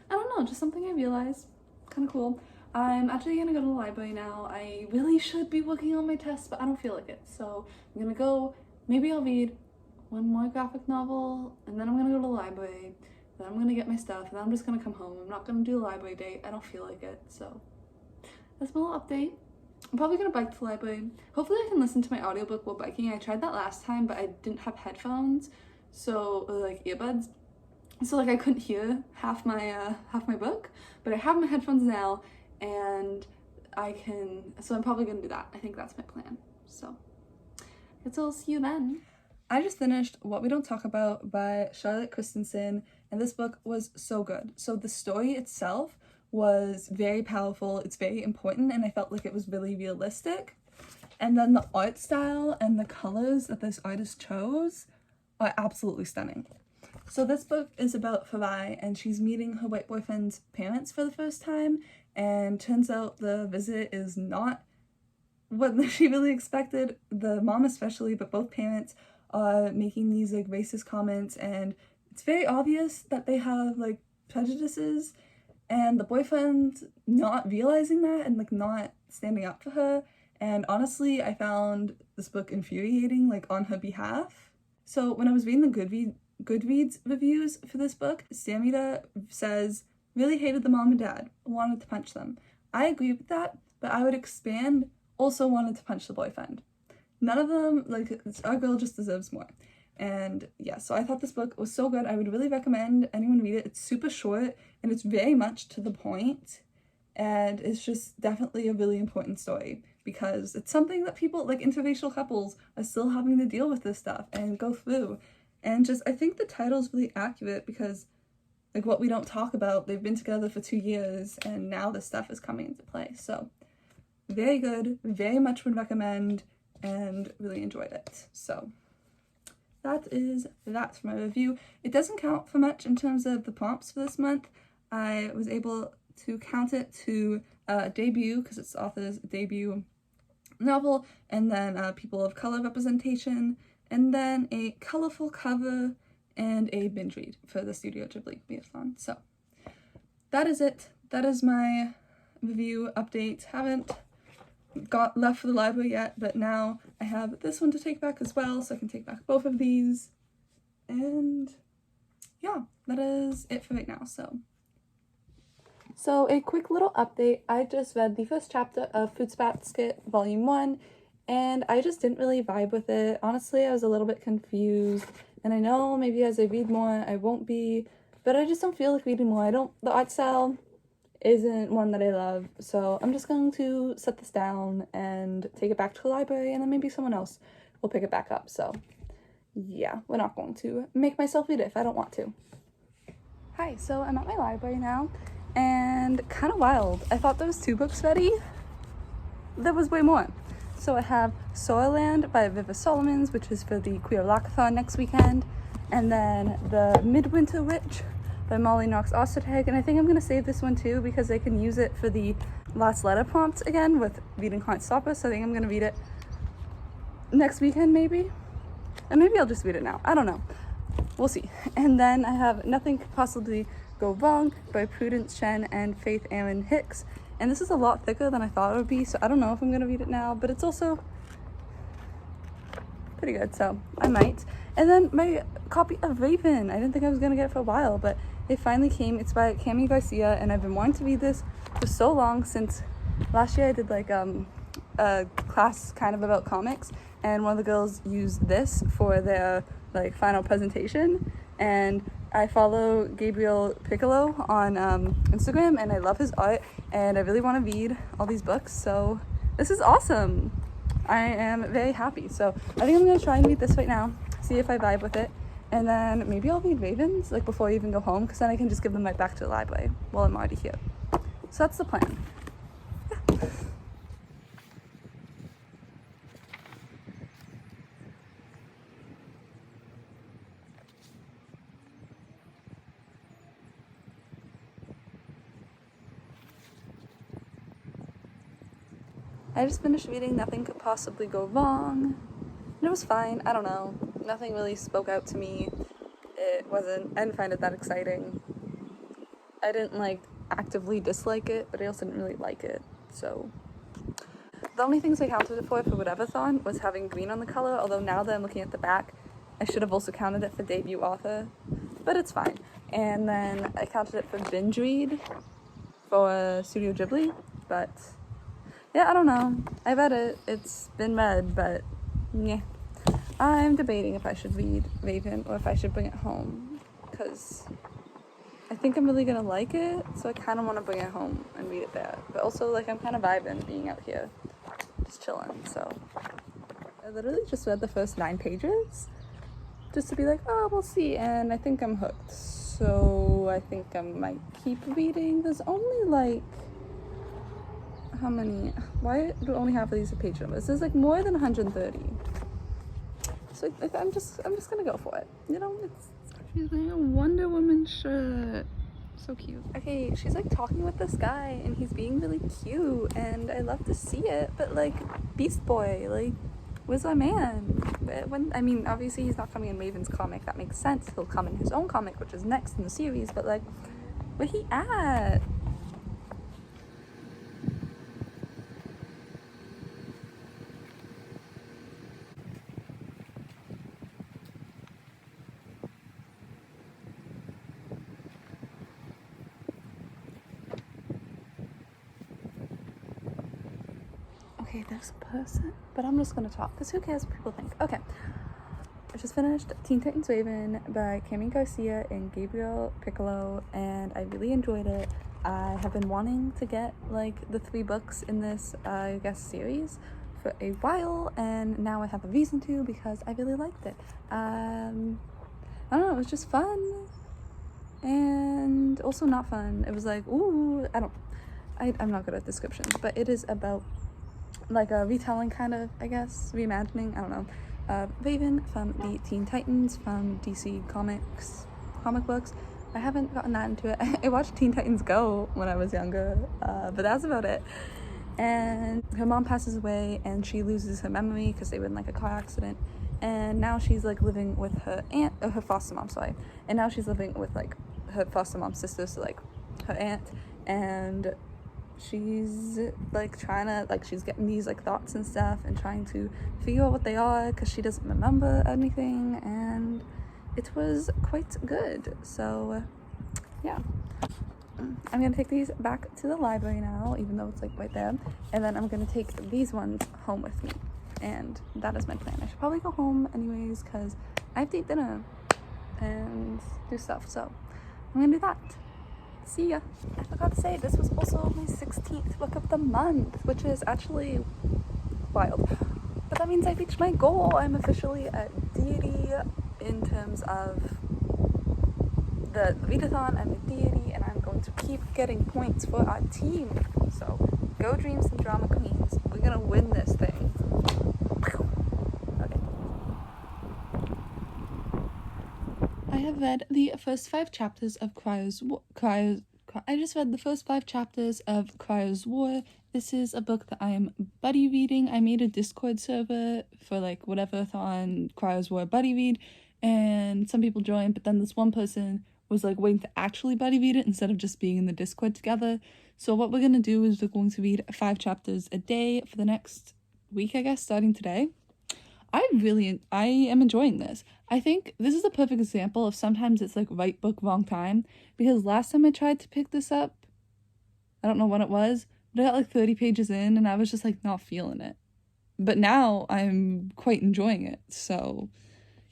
[SPEAKER 1] I don't know, just something I realized. Kind of cool. I'm actually gonna go to the library now. I really should be working on my test, but I don't feel like it. So I'm gonna go, maybe I'll read one more graphic novel, and then I'm gonna go to the library, then I'm gonna get my stuff, and then I'm just gonna come home. I'm not gonna do the library date. I don't feel like it. So that's my little update. I'm probably gonna bike to the library. Hopefully I can listen to my audiobook while biking. I tried that last time, but I didn't have headphones, so, or like earbuds. So like I couldn't hear half my book, but I have my headphones now, and so I'm probably gonna do that. I think that's my plan. So I guess I'll see you then. I just finished What We Don't Talk About by Charlotte Christensen, and this book was so good. So the story itself was very powerful, it's very important, and I felt like it was really realistic. And then the art style and the colors that this artist chose are absolutely stunning. So this book is about Farai, and she's meeting her white boyfriend's parents for the first time, and turns out the visit is not what she really expected. The mom especially, but both parents are making these like racist comments, and it's very obvious that they have like prejudices, and the boyfriend not realizing that and like not standing up for her. And honestly, I found this book infuriating, like, on her behalf. So when I was reading the Goodreads reviews for this book, Samita says, really hated the mom and dad, wanted to punch them. I agree with that, but I would expand, also wanted to punch the boyfriend. None of them, like, our girl just deserves more. And yeah, so I thought this book was so good. I would really recommend anyone read it. It's super short, and it's very much to the point, and it's just definitely a really important story, because it's something that people, like interracial couples, are still having to deal with this stuff and go through. And just, I think the title's really accurate, because like What We Don't Talk About, they've been together for 2 years, and now this stuff is coming into play. So very good, very much would recommend, and really enjoyed it. So that is that for my review. It doesn't count for much in terms of the prompts for this month. I was able to count it to debut, because it's the author's debut novel, and then people of color representation, and then a colorful cover, and a binge read for the Studio Ghibli Readathon. So that is it. That is my review update. Haven't left for the library yet, but now I have this one to take back as well, so I can take back both of these. And yeah, that is it for right now. So a quick little update. I just read the first chapter of Fruits Basket Volume 1, and I just didn't really vibe with it. Honestly, I was a little bit confused, and I know maybe as I read more I won't be, but I just don't feel like reading more. The art style isn't one that I love, so I'm just going to set this down and take it back to the library, and then maybe someone else will pick it back up. So yeah, we're not going to make myself read it if I don't want to. Hi, so I'm at my library now, and kind of wild. I thought there was 2 books ready. There was way more. So I have Soilland by River Solomons, which is for the Queer Lockathon next weekend, and then The Midwinter Witch by Molly Knox Ostertag, and I think I'm gonna save this one too, because I can use it for the last letter prompts again with Reading Heartstopper, so I think I'm gonna read it next weekend maybe, and maybe I'll just read it now. I don't know, we'll see. And then I have Nothing Could Possibly Go Wrong by Prudence Chen and Faith Aaron Hicks, and this is a lot thicker than I thought it would be, so I don't know if I'm gonna read it now, but it's also pretty good, so I might. And then my copy of Raven, I didn't think I was gonna get it for a while, but it finally came. It's by GARCIA, and I've been wanting to read this for so long. Since last year I did like a class kind of about comics, and one of the girls used this for their like final presentation, and I follow Gabriel Piccolo on Instagram, and I love his art, and I really want to read all these books, so this is awesome. I am very happy. So I think I'm going to try and read this right now, see if I vibe with it, and then maybe I'll read Ravens like before I even go home, because then I can just give them right back to the library while I'm already here. So that's the plan. Yeah. I just finished reading Nothing Could Possibly Go Wrong. And it was fine. I don't know. Nothing really spoke out to me. I didn't find it that exciting. I didn't like actively dislike it, but I also didn't really like it. So the only things I counted it for Whateverathon was having green on the color, although now that I'm looking at the back, I should have also counted it for debut author, but it's fine. And then I counted it for binge read for Studio Ghibli, but yeah, I don't know. I read it. It's been read, but yeah. I'm debating if I should read Raven or if I should bring it home, because I think I'm really gonna like it, so I kind of want to bring it home and read it there. But also, like, I'm kind of vibing being out here, just chilling, so. I literally just read the first 9 pages, just to be like, oh, we'll see, and I think I'm hooked. So I think I might keep reading. There's only, like, how many? Why do I only have these page numbers? There's, like, more than 130. So I'm just gonna go for it. You know, she's wearing a Wonder Woman shirt. So cute. Okay, she's like talking with this guy and he's being really cute and I love to see it, but like, Beast Boy, like, where's our man? I mean, obviously he's not coming in Raven's comic, that makes sense. He'll come in his own comic, which is next in the series, but like, where he at? Okay, there's a person, but I'm just gonna talk, because who cares what people think? Okay, I just finished Teen Titans Raven by GARCIA and Gabriel Piccolo, and I really enjoyed it. I have been wanting to get, like, the 3 books in this, I guess, series for a while, and now I have a reason to, because I really liked it. I don't know, it was just fun, and also not fun. It was like, ooh, I'm not good at descriptions, but it is about like a retelling kind of, I guess, reimagining, I don't know, Raven from the Teen Titans from DC comic books. I haven't gotten that into it. I watched Teen Titans Go when I was younger, but that's about it. And her mom passes away and she loses her memory because they were in like a car accident, and now she's like living with her aunt, or her foster mom, sorry, and now she's living with like her foster mom's sister, so like her aunt, and she's like trying to, like, she's getting these like thoughts and stuff and trying to figure out what they are because she doesn't remember anything, and it was quite good. So yeah, I'm gonna take these back to the library now, even though it's like right there, and then I'm gonna take these ones home with me, and that is my plan. I should probably go home anyways because I have to eat dinner and do stuff, so I'm gonna do that. See ya. I forgot to say, this was also my 16th book of the month, which is actually wild. But that means I reached my goal. I'm officially at deity in terms of the readathon. I'm a deity, and I'm going to keep getting points for our team. So, go Dreams and Drama Queens. We're gonna win this thing. Okay. I have read the first 5 chapters of I just read the first 5 chapters of Cryo's War. This is a book that I am buddy reading. I made a Discord server for like Whateverathon Cryo's War buddy read, and some people joined, but then this one person was like waiting to actually buddy read it instead of just being in the Discord together. So what we're gonna do is we're going to read 5 chapters a day for the next week, I guess, starting today. I am enjoying this. I think this is a perfect example of sometimes it's like right book, wrong time, because last time I tried to pick this up, I don't know when it was, but I got like 30 pages in and I was just like not feeling it. But now I'm quite enjoying it, so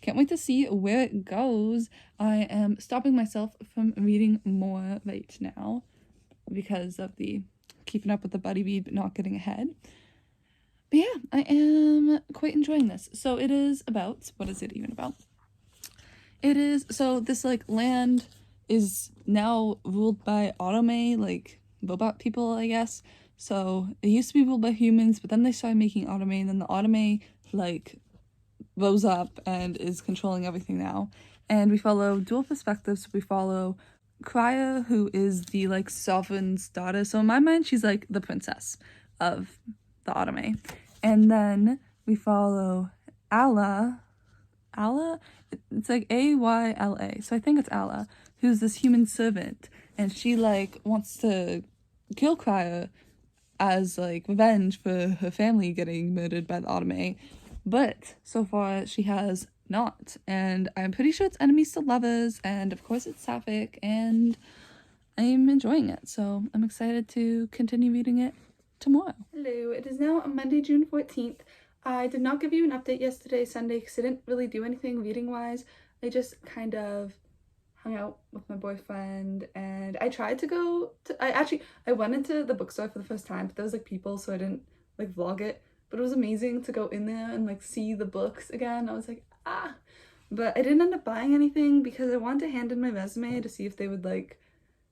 [SPEAKER 1] can't wait to see where it goes. I am stopping myself from reading more right now because of the keeping up with the buddy read but not getting ahead. But yeah, I am quite enjoying this. So it is about, what is it even about? It is, so this like land is now ruled by autome, like robot people, I guess. So it used to be ruled by humans, but then they started making autome, and then the autome like rose up and is controlling everything now. And we follow dual perspectives. We follow GARCIA, who is the like sovereign's daughter. So in my mind, she's like the princess of the autome. And then we follow Alla, it's like Ayla, so I think it's Alla, who's this human servant, and she like wants to kill GARCIA as like revenge for her family getting murdered by the autome, but so far she has not, and I'm pretty sure it's enemies to lovers, and of course it's sapphic, and I'm enjoying it, so I'm excited to continue reading it tomorrow. Hello, it is now Monday, June 14th. I did not give you an update yesterday, Sunday, because I didn't really do anything reading-wise. I just kind of hung out with my boyfriend, and I tried to go to, I went into the bookstore for the first time, but there was like people, so I didn't like vlog it, but it was amazing to go in there and like see the books again. I was like, ah, but I didn't end up buying anything because I wanted to hand in my resume to see if they would like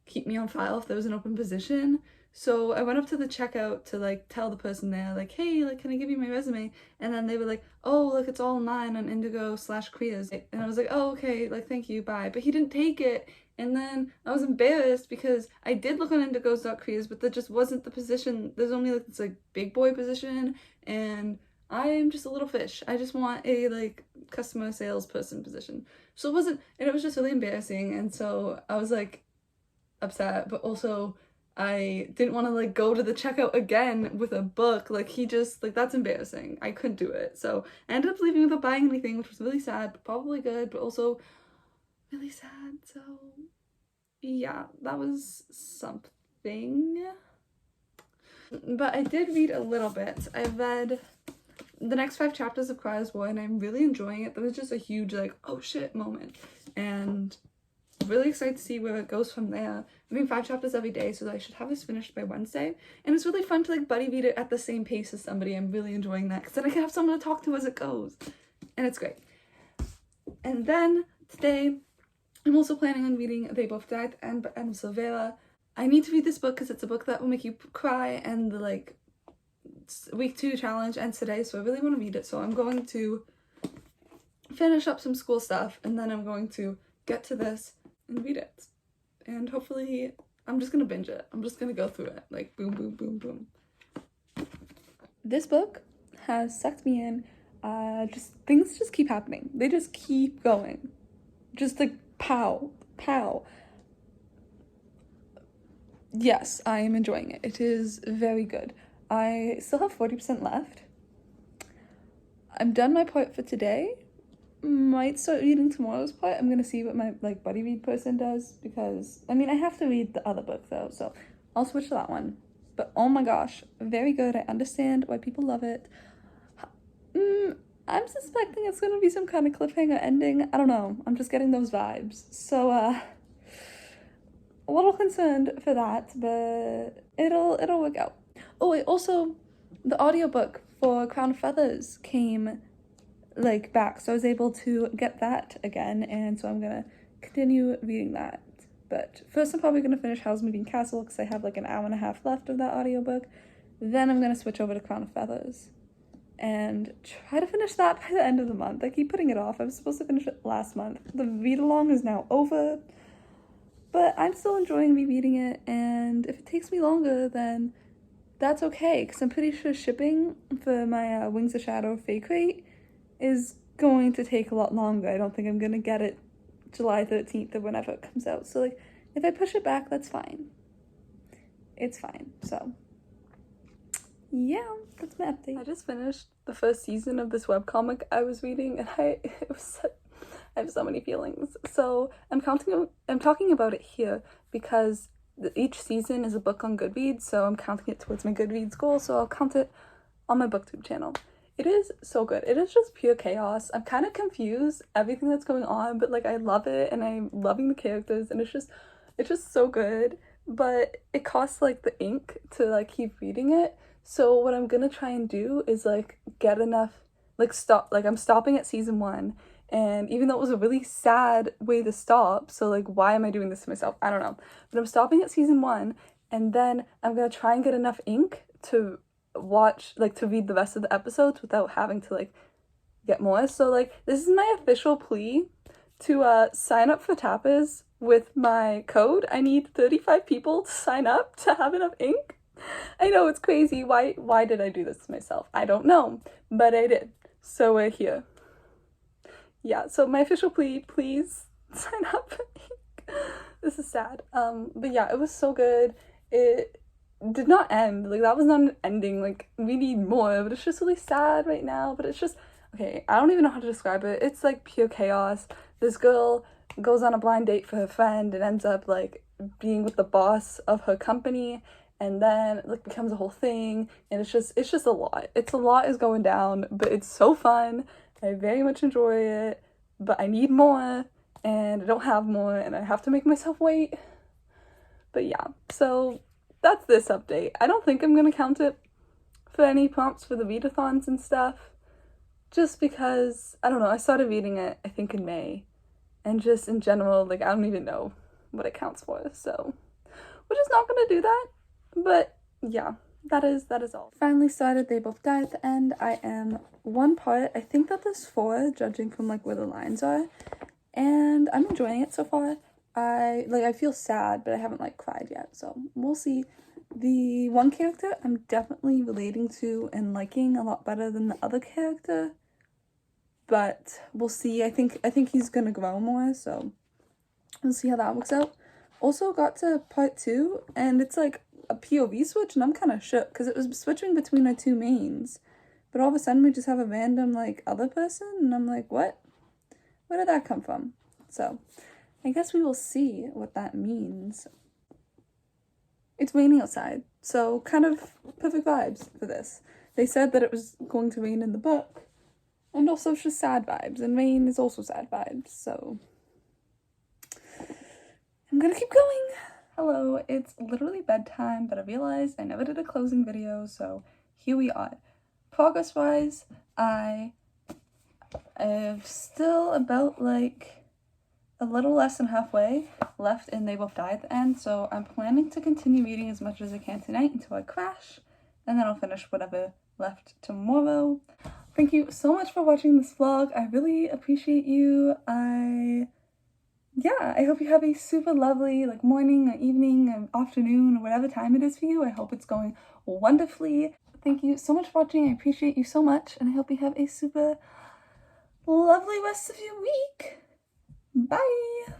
[SPEAKER 1] keep me on file if there was an open position. So I went up to the checkout to like tell the person there like, hey, like, can I give you my resume? And then they were like, oh, look, it's all online on Indigo/Queers. And I was like, oh, okay, like, thank you, bye. But he didn't take it. And then I was embarrassed because I did look on Indigos.Queers, but that just wasn't the position. There's only like this like big boy position, and I am just a little fish. I just want a like customer salesperson position. So it wasn't, and it was just really embarrassing. And so I was like upset, but also I didn't want to like go to the checkout again with a book. Like he just like, that's embarrassing. I couldn't do it. So I ended up leaving without buying anything, which was really sad, but probably good, but also really sad. So yeah, that was something. But I did read a little bit. I read the next 5 chapters of GARCIA's War, and I'm really enjoying it. There was just a huge like, oh shit moment, and really excited to see where it goes from there. I'm reading 5 chapters every day, so I should have this finished by Wednesday. And it's really fun to like buddy read it at the same pace as somebody. I'm really enjoying that because then I can have someone to talk to as it goes, and it's great. And then today I'm also planning on reading They Both Died and Silvera. I need to read this book because it's a book that will make you cry, and the like week 2 challenge ends today, so I really want to read it. So I'm going to finish up some school stuff, and then I'm going to get to this and read it, and hopefully I'm just gonna binge it. I'm just gonna go through it like boom boom boom boom. This book has sucked me in. Just things just keep happening. They just keep going, just like pow pow. Yes, I am enjoying it. It is very good. I still have 40% left. I'm done my part for today. Might start reading tomorrow's part. I'm gonna see what my like buddy read person does, because I mean I have to read the other book though, so I'll switch to that one. But oh my gosh, very good. I understand why people love it. I'm suspecting it's gonna be some kind of cliffhanger ending. I don't know, I'm just getting those vibes, so a little concerned for that, but it'll work out. Oh wait, also the audiobook for Crown of Feathers came like back, so I was able to get that again, and so I'm gonna continue reading that. But first I'm probably gonna finish Howl's Moving Castle because I have like an hour and a half left of that audiobook. Then I'm gonna switch over to Crown of Feathers and try to finish that by the end of the month. I keep putting it off. I was supposed to finish it last month. The read along is now over, but I'm still enjoying rereading it, and if it takes me longer then that's okay, because I'm pretty sure shipping for my Wings of Shadow fake rate is going to take a lot longer. I don't think I'm gonna get it July 13th or whenever it comes out. So like, if I push it back, that's fine. It's fine. So yeah, that's my update. I just finished the first season of this webcomic I was reading, and I have so many feelings. So I'm talking about it here because each season is a book on Goodreads, so I'm counting it towards my Goodreads goal, so I'll count it on my booktube channel. It is so good. It is just pure chaos. I'm kind of confused everything that's going on, but like I love it and I'm loving the characters and it's just so good. But it costs like the ink to like keep reading it. So what I'm gonna try and do is like get enough, like I'm stopping at season 1. And even though it was a really sad way to stop, so like why am I doing this to myself? I don't know. But I'm stopping at season 1 and then I'm gonna try and get enough ink to watch, like to read the rest of the episodes without having to like get more. So like this is my official plea to sign up for Tapas with my code. I need 35 people to sign up to have enough ink. I know it's crazy. Why did I do this to myself? I don't know, but I did. So we're here. Yeah, so my official plea, please sign up for ink. This is sad. But yeah, it was so good. It did not end. Like, that was not an ending. Like, we need more, but it's just really sad right now. But it's just, okay, I don't even know how to describe it. It's like pure chaos. This girl goes on a blind date for her friend and ends up like being with the boss of her company, and then it like becomes a whole thing, and it's just a lot. It's a lot is going down, but it's so fun. I very much enjoy it, but I need more, and I don't have more, and I have to make myself wait. But yeah, so that's this update. I don't think I'm gonna count it for any prompts for the readathons and stuff, just because, I don't know, I started reading it, I think, in May, and just in general, like, I don't even know what it counts for, so we're just not gonna do that. But yeah, that is all. Finally started They Both Die at the end. I am one part, I think that there's 4, judging from like where the lines are, and I'm enjoying it so far. I feel sad, but I haven't like cried yet, so we'll see. The one character I'm definitely relating to and liking a lot better than the other character, but we'll see. I think he's gonna grow more, so we'll see how that works out. Also got to part 2, and it's like a POV switch, and I'm kind of shook because it was switching between our 2 mains, but all of a sudden we just have a random like other person, and I'm like, what? Where did that come from? So I guess we will see what that means. It's raining outside, so kind of perfect vibes for this. They said that it was going to rain in the book, and also it's just sad vibes, and rain is also sad vibes, so I'm gonna keep going. Hello, it's literally bedtime, but I realized I never did a closing video, so here we are. Progress-wise, I have still about like a little less than halfway left in They Both Die at the end, so I'm planning to continue reading as much as I can tonight until I crash, and then I'll finish whatever left tomorrow. Thank you so much for watching this vlog. I really appreciate you. I hope you have a super lovely like morning or evening or afternoon or whatever time it is for you. I hope it's going wonderfully. Thank you so much for watching. I appreciate you so much, and I hope you have a super lovely rest of your week. Bye!